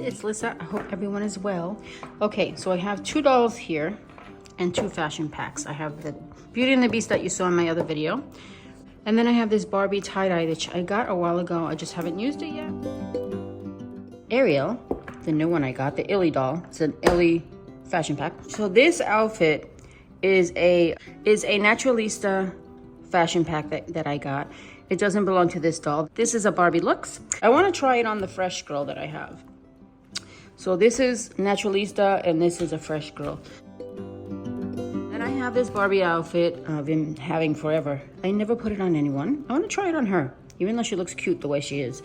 It's Lisa. I hope everyone is well. Okay, so I have 2 dolls here and 2 fashion packs. I have the Beauty and the Beast that you saw in my other video. And then I have this Barbie tie-dye that I got a while ago. I just haven't used it yet. Ariel, the new one I got, the ILY doll. It's an ILY fashion pack. So this outfit is a Naturalista fashion pack that I got. It doesn't belong to this doll. This is a Barbie Looks. I want to try it on the Fresh Girl that I have. So this is Naturalista and this is a Fresh Girl. And I have this Barbie outfit I've been having forever. I never put it on anyone. I want to try it on her, even though she looks cute the way she is.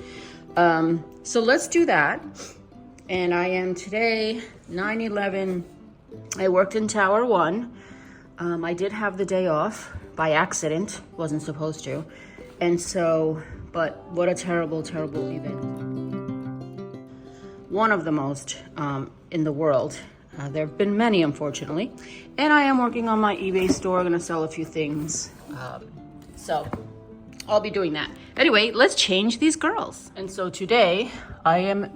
So let's do that. And I am today 9/11. I worked in Tower 1. I did have the day off by accident. Wasn't supposed to. And so, but what a terrible, terrible event. One of the most in the world. There have been many, unfortunately. And I am working on my eBay store. I'm gonna sell a few things. So I'll be doing that. Anyway, let's change these girls. And so today I am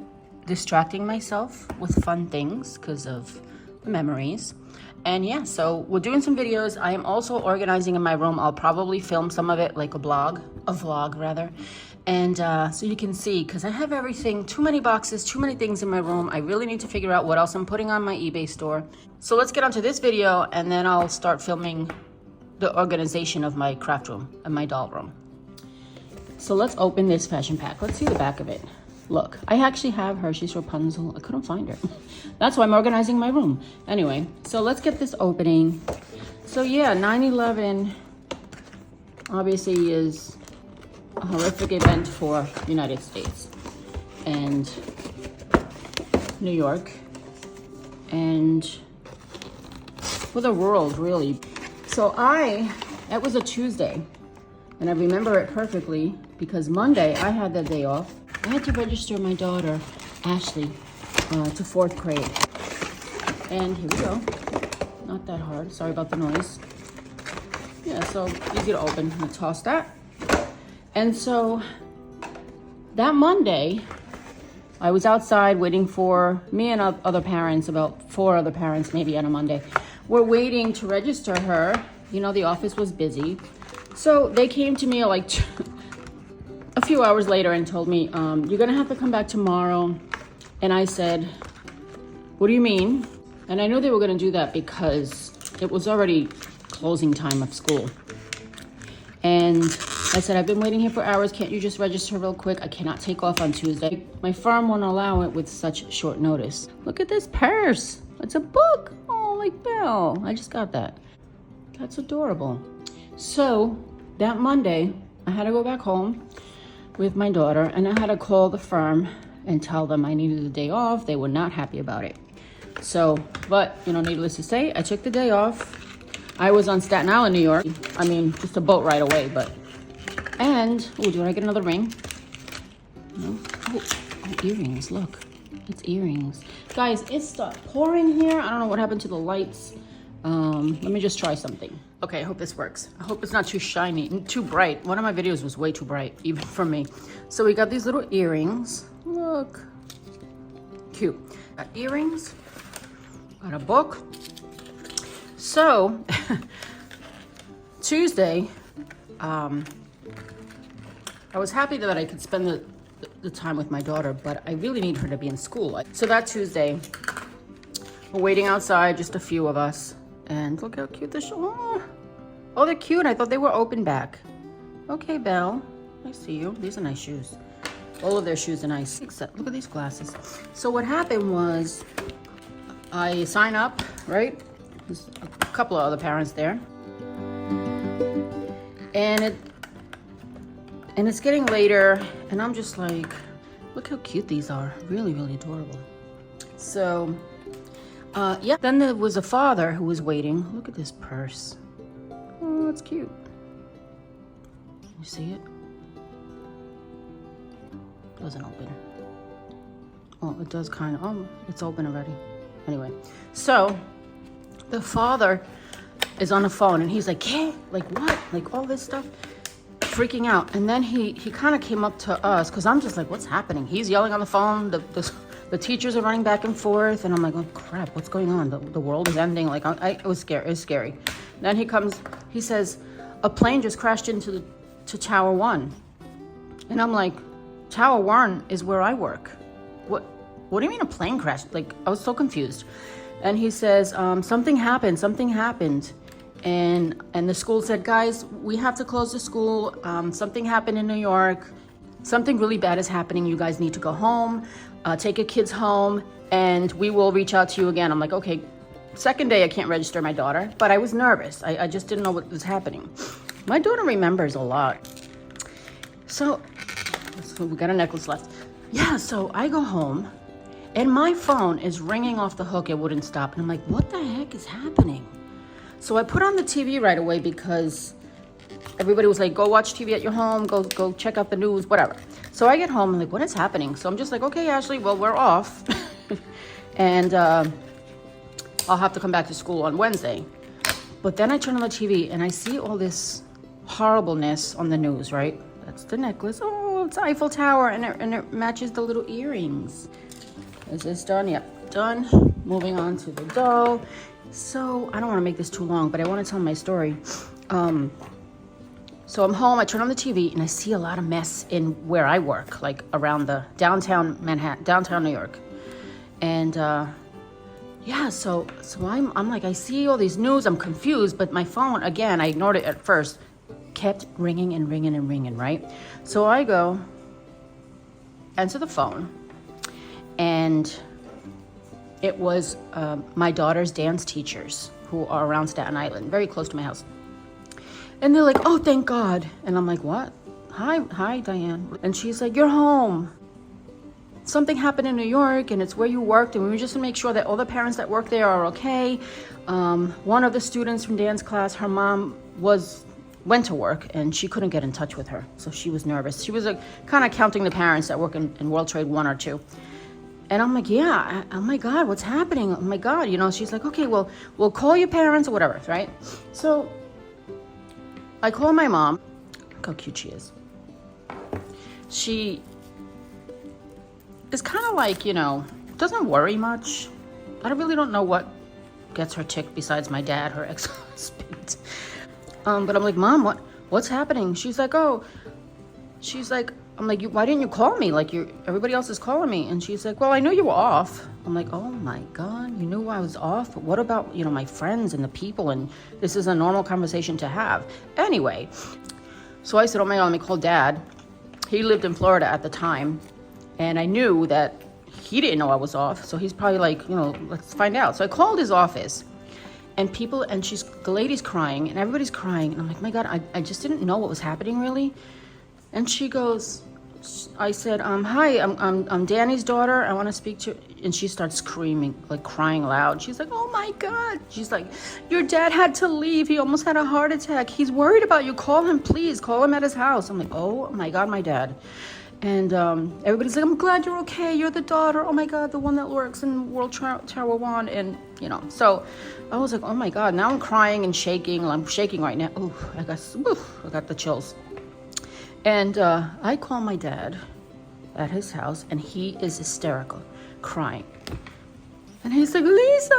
distracting myself with fun things because of the memories. And yeah, so we're doing some videos. I am also organizing in my room. I'll probably film some of it like a vlog rather. And so you can see, because I have everything, too many boxes, too many things in my room. I really need to figure out what else I'm putting on my eBay store. So let's get onto this video and then I'll start filming the organization of my craft room and my doll room. So let's open this fashion pack. Let's see the back of it. Look, I actually have Hershey's Rapunzel. I couldn't find her. That's why I'm organizing my room. Anyway, so let's get this opening. So yeah, 9/11 obviously is a horrific event for the United States and New York and for the world, really. So that was a Tuesday, and I remember it perfectly because Monday I had that day off. I had to register my daughter, Ashley, to 4th grade. And here we go. Not that hard. Sorry about the noise. Yeah, so easy to open. I'm gonna toss that. And so that Monday, I was outside waiting for me and other parents, about 4 other parents maybe on a Monday. We're waiting to register her. You know, the office was busy. So they came to me like a few hours later and told me, you're gonna have to come back tomorrow. And I said, what do you mean? And I knew they were gonna do that because it was already closing time of school. And I said, I've been waiting here for hours. Can't you just register real quick? I cannot take off on Tuesday. My firm won't allow it with such short notice. Look at this purse. It's a book. Oh, like Belle. I just got that. That's adorable. So that Monday, I had to go back home with my daughter and I had to call the firm and tell them I needed a day off. They were not happy about it. So, but you know, needless to say, I took the day off. I was on Staten Island, New York. I mean, just a boat ride away, but. And, oh, do I get another ring? No? Oh, earrings, look. It's earrings. Guys, it stopped pouring here. I don't know what happened to the lights. Let me just try something. Okay, I hope this works. I hope it's not too shiny and too bright. One of my videos was way too bright, even for me. So we got these little earrings. Look. Cute. Got earrings. Got a book. So, Tuesday, I was happy that I could spend the time with my daughter, but I really need her to be in school. So that Tuesday, we're waiting outside, just a few of us. And look how cute the shoes are. Oh, they're cute. I thought they were open back. Okay, Belle. I see you. These are nice shoes. All of their shoes are nice. Except, look at these glasses. So what happened was, I sign up, right? There's a couple of other parents there. And it's getting later, and I'm just like, look how cute these are. Really, really adorable. So, yeah. Then there was a father who was waiting. Look at this purse. Oh, that's cute. You see it? Doesn't open. Oh, it does kind of. Oh, it's open already. Anyway, so the father is on the phone, and he's like, "Hey, like what? Like all this stuff freaking out. And then he kind of came up to us, because I'm just like, what's happening? He's yelling on the phone. The teachers are running back and forth. And I'm like, oh, crap, what's going on? The world is ending. Like, it was scary. It was scary. Then he comes, he says, a plane just crashed into Tower 1. And I'm like, Tower 1 is where I work. What do you mean a plane crashed? Like, I was so confused. And he says, something happened. And the school said, guys, we have to close the school. Something happened in New York. Something really bad is happening. You guys need to go home, take your kids home, and we will reach out to you again. I'm like, okay. Second day, I can't register my daughter, but I was nervous. I just didn't know what was happening. My daughter remembers a lot. So we got a necklace left. Yeah, so I go home, and my phone is ringing off the hook. It wouldn't stop. And I'm like, what the heck is happening? So I put on the TV right away because everybody was like, go watch TV at your home, go check out the news, whatever. So I get home, and like, what is happening? So I'm just like, okay, Ashley, well, we're off. And I'll have to come back to school on Wednesday. But then I turn on the TV, and I see all this horribleness on the news, right? That's the necklace. Oh, it's Eiffel Tower, and it matches the little earrings. Is this done? Yep, done. Moving on to the dough. So I don't want to make this too long, but I want to tell my story. So I'm home, I turn on the TV, and I see a lot of mess in where I work, like around the downtown Manhattan, downtown New York. And yeah, so I'm like, I see all these news, I'm confused, but my phone, again, I ignored it at first, kept ringing and ringing and ringing, right? So I go, answer the phone, and it was my daughter's dance teachers who are around Staten Island, very close to my house. And they're like, oh, thank God. And I'm like, what? Hi, Diane. And she's like, you're home. Something happened in New York, and it's where you worked, and we were just to make sure that all the parents that work there are okay. One of the students from dance class, her mom went to work, and she couldn't get in touch with her, so she was nervous. She was kind of counting the parents that work in World Trade 1 or 2. And I'm like, yeah, oh my God, what's happening? Oh my God, she's like, okay, well, we'll call your parents or whatever, right? So I call my mom. Look how cute she is. She is kind of like, doesn't worry much. I really don't know what gets her ticked besides my dad, her ex-husband. But I'm like, Mom, what's happening? She's like, I'm like, why didn't you call me? Like, everybody else is calling me. And she's like, well, I knew you were off. I'm like, oh my God, you knew I was off? What about, my friends and the people? And this is a normal conversation to have. Anyway, so I said, oh my God, let me call Dad. He lived in Florida at the time. And I knew that he didn't know I was off. So he's probably like, let's find out. So I called his office. And the lady's crying, and everybody's crying. And I'm like, my God, I just didn't know what was happening, really. And she goes, I said, hi, I'm Danny's daughter. I want to speak to you. And she starts screaming, like crying loud. She's like, oh my God. She's like, your dad had to leave. He almost had a heart attack. He's worried about you. Call him, please. Call him at his house. I'm like, oh my God, my dad. And everybody's like, I'm glad you're okay. You're the daughter. Oh my God, the one that works in World Tower 1. And, so I was like, oh my God. Now I'm crying and shaking. I'm shaking right now. Ooh, I got the chills. And I call my dad at his house, and he is hysterical, crying. And he's like, Lisa,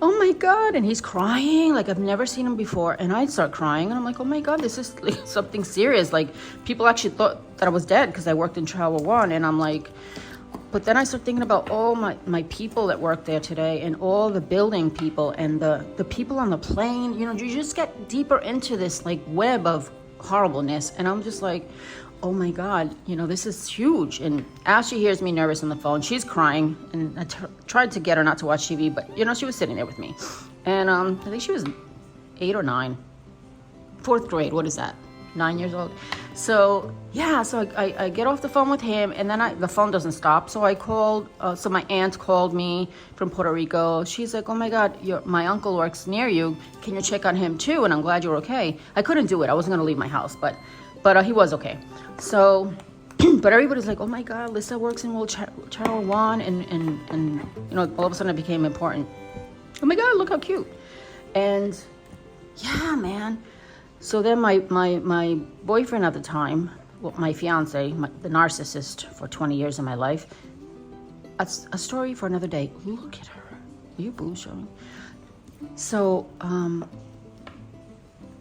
oh my God. And he's crying like I've never seen him before. And I start crying, and I'm like, oh my God, this is like something serious. Like, people actually thought that I was dead because I worked in Tower 1. And I'm like, but then I start thinking about all my people that work there today, and all the building people, and the people on the plane. You just get deeper into this like web of horribleness. And I'm just like, oh my God, this is huge. And Ashley hears me nervous on the phone. She's crying, and I tried to get her not to watch TV, but she was sitting there with me. And I think she was 8 or 9, 4th grade. What is that? 9 years old. So yeah, so I get off the phone with him, and then the phone doesn't stop. So I called, so my aunt called me from Puerto Rico. She's like, oh my God, my uncle works near you. Can you check on him too? And I'm glad you're okay. I couldn't do it. I wasn't going to leave my house, but he was okay. So, but everybody's like, oh my God, Lisa works in World Tower 1. And all of a sudden it became important. Oh my God, look how cute. And yeah, man. So then my boyfriend at the time, well, my fiance, the narcissist for 20 years of my life, a story for another day. Look at her. Are you boo showing? So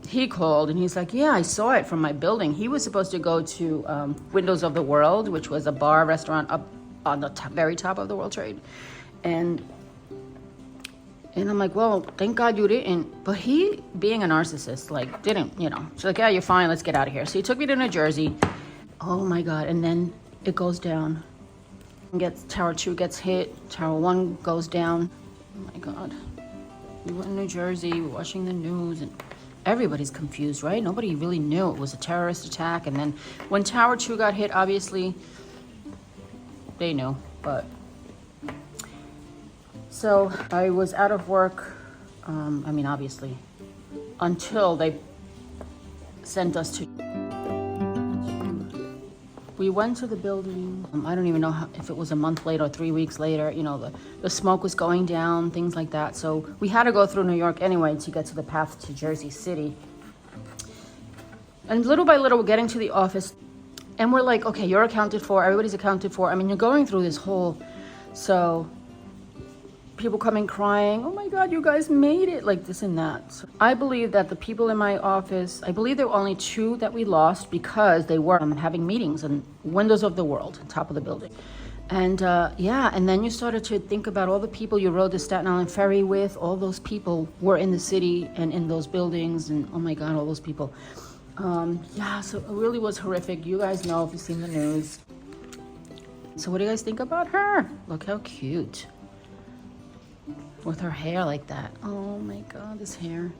he called and he's like, yeah, I saw it from my building. He was supposed to go to Windows of the World, which was a bar restaurant up on the very top of the World Trade. And I'm like, well, thank God you didn't. But he, being a narcissist, like, didn't, you know. She's like, yeah, you're fine. Let's get out of here. So he took me to New Jersey. Oh, my God. And then it goes down. Tower 2 gets hit. Tower 1 goes down. Oh, my God. We were in New Jersey. We were watching the news. And everybody's confused, right? Nobody really knew it was a terrorist attack. And then when Tower 2 got hit, obviously, they knew. But... So I was out of work, obviously, until they sent us to... We went to the building. I don't even know if it was a month later or 3 weeks later. You know, the smoke was going down, things like that. So we had to go through New York anyway to get to the path to Jersey City. And little by little, we're getting to the office. And we're like, okay, you're accounted for. Everybody's accounted for. I mean, you're going through this whole... So... people coming crying, oh my God, you guys made it, like this and that. So I believe that the people in my office, I believe there were only 2 that we lost because they were having meetings in Windows of the World, top of the building. And and then you started to think about all the people you rode the Staten Island ferry with. All those people were in the city and in those buildings, and oh my God, all those people. So it really was horrific. You guys know if you've seen the news. So what do you guys think about her? Look how cute. With her hair like that. Oh my God, this hair.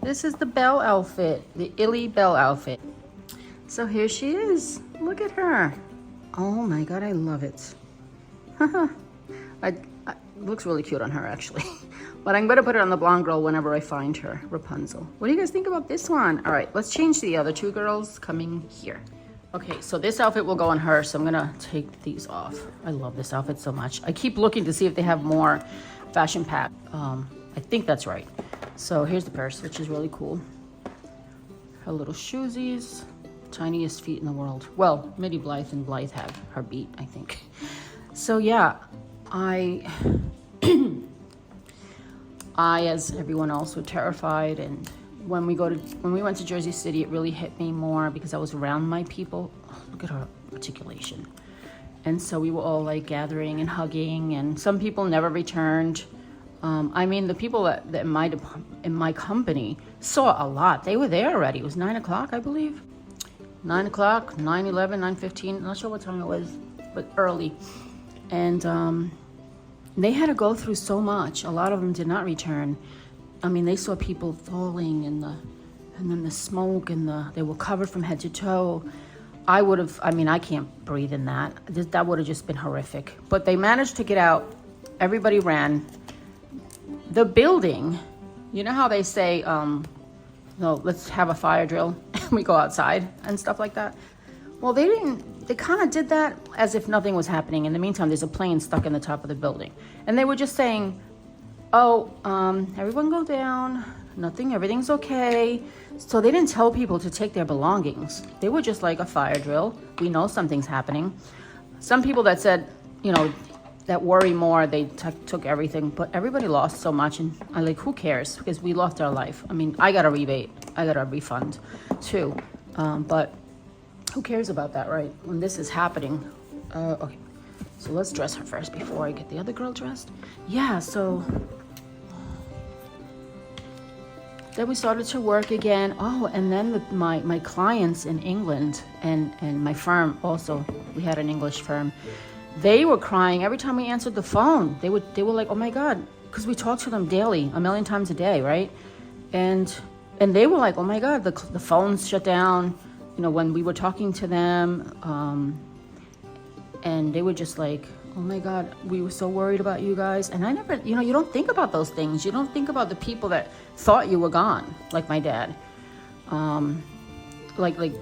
This is the Belle outfit, the ILY Belle outfit. So here she is. Look at her. Oh my God, I love it. Looks really cute on her actually. But I'm gonna put it on the blonde girl whenever I find her, Rapunzel. What do you guys think about this one? All right, let's change the other 2 girls coming here. Okay, so this outfit will go on her, so I'm gonna take these off. I love this outfit so much. I keep looking to see if they have more fashion pack. I think that's right. So here's the purse, which is really cool. Her little shoesies, tiniest feet in the world. Well, Mitty Blythe and Blythe have her beat, I think. So yeah, I, as everyone else, were terrified. And when we went to Jersey City, it really hit me more because I was around my people. Oh, look at her articulation. And so we were all like gathering and hugging, and some people never returned. The people that in my company saw a lot. They were there already. It was 9 o'clock, I believe. 9 o'clock, 9:11, 9:15. Not sure what time it was, but early. And they had to go through so much. A lot of them did not return. They saw people falling, and then the smoke, and they were covered from head to toe. I can't breathe in that. That would have just been horrific. But they managed to get out. Everybody ran. The building, you know how they say, no, let's have a fire drill and we go outside and stuff like that? Well, they kind of did that as if nothing was happening. In the meantime, there's a plane stuck in the top of the building. And they were just saying, everyone go down. Everything's okay. So they didn't tell people to take their belongings. They were just like a fire drill. We know something's happening. Some people that said, that worry more, they took everything, but everybody lost so much. And I'm like, who cares? Because we lost our life. I got a rebate. I got a refund too. But who cares about that, right? When this is happening. Okay, so let's dress her first before I get the other girl dressed. Yeah, so... Then we started to work again. Oh, and then my clients in England and my firm also, we had an English firm, they were crying every time we answered the phone. They were like, oh my God, because we talk to them daily, 1,000,000 times a day, right? And they were like, oh my God, the phones shut down, when we were talking to them. And they were just like, oh my God, we were so worried about you guys. And I never, you don't think about those things. You don't think about the people that thought you were gone, like my dad, like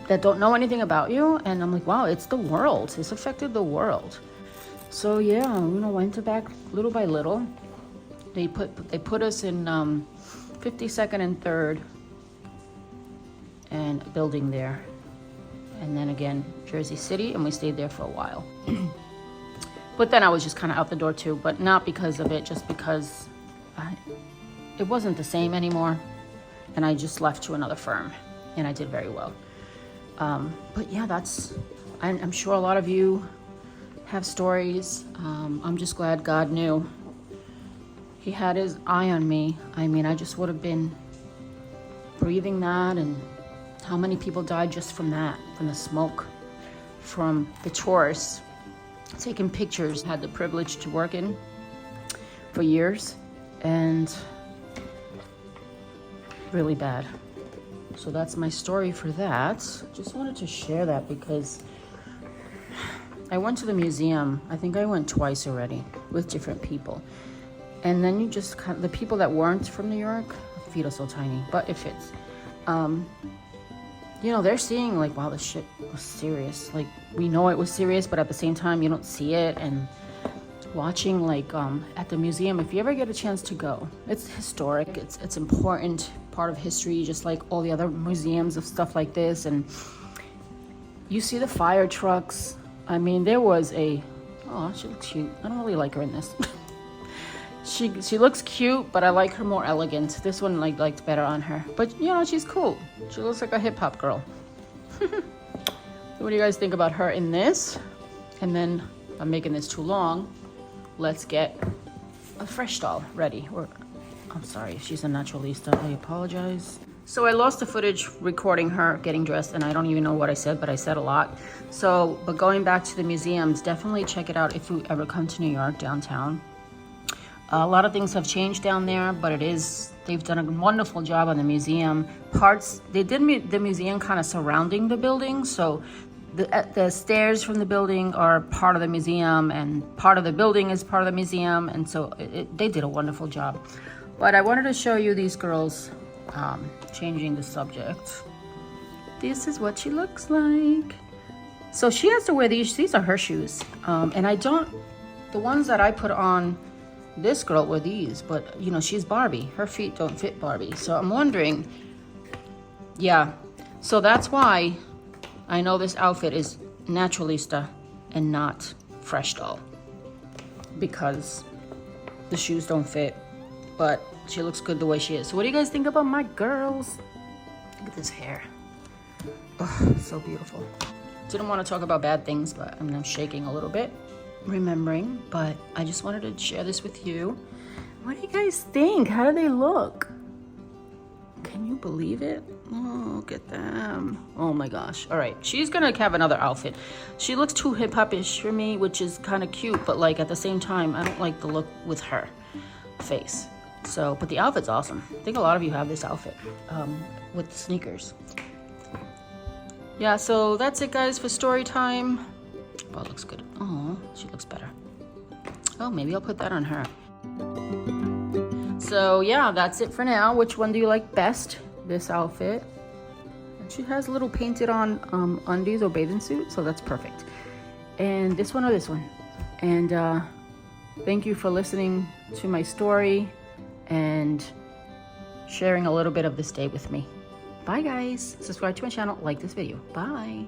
that don't know anything about you. And I'm like, wow, it's the world. It's affected the world. So yeah, went back little by little. They put us in 52nd and 3rd and building there. And then again, Jersey City, and we stayed there for a while. But then I was just kind of out the door too, but not because of it, just because it wasn't the same anymore. And I just left to another firm, and I did very well. But yeah, I'm sure a lot of you have stories. I'm just glad God knew. He had his eye on me. I mean, I just would have been breathing that, and how many people died just from that, from the smoke, from the tourists taking pictures. Had the privilege to work in for years, and really bad. So that's my story for that. Just wanted to share that because I went to the museum. I think I went twice already with different people. And then you just the people that weren't from New York, feet are so tiny, but it fits. You know, they're seeing like, wow, this shit was serious. Like, we know it was serious, but at the same time, you don't see it. And watching like at the museum, if you ever get a chance to go, it's historic. It's important part of history, just like all the other museums of stuff like this. And you see the fire trucks. I mean, there was oh, she looks cute. I don't really like her in this. She looks cute, but I like her more elegant. This one liked better on her. But you know, she's cool. She looks like a hip hop girl. What do you guys think about her in this? And then, I'm making this too long. Let's get a fresh doll ready. I'm sorry, if she's a naturalista, I apologize. So I lost the footage recording her getting dressed, and I don't even know what I said, but I said a lot. So, but going back to the museums, definitely check it out if you ever come to New York, downtown. A lot of things have changed down there, but they've done a wonderful job on the museum. They did the museum kind of surrounding the building, so the stairs from the building are part of the museum, and part of the building is part of the museum, and so they did a wonderful job. But I wanted to show you these girls, changing the subject. This is what she looks like. So she has to wear these are her shoes, and the ones that I put on this girl were these, but you know, she's Barbie. Her feet don't fit Barbie. So I'm wondering, yeah. So that's why I know this outfit is naturalista and not fresh doll, because the shoes don't fit, but she looks good the way she is. So what do you guys think about my girls? Look at this hair. Oh, so beautiful. Didn't want to talk about bad things, but I'm shaking a little bit, remembering, but I just wanted to share this with you. What do you guys think? How do they look? Can you believe it? Oh, look at them. Oh my gosh. All right, she's gonna have another outfit. She looks too hip-hop-ish for me, which is kind of cute, but like at the same time, I don't like the look with her face. So, but the outfit's awesome. I think a lot of you have this outfit with the sneakers. Yeah, so that's it, guys, for story time. Oh, it looks good. Oh, she looks better. Oh, maybe I'll put that on her. So yeah, that's it for now. Which one do you like best? This outfit. And she has a little painted on undies or bathing suit, so that's perfect. And this one or this one. And thank you for listening to my story and sharing a little bit of this day with me. Bye guys. Subscribe to my channel, like this video. Bye.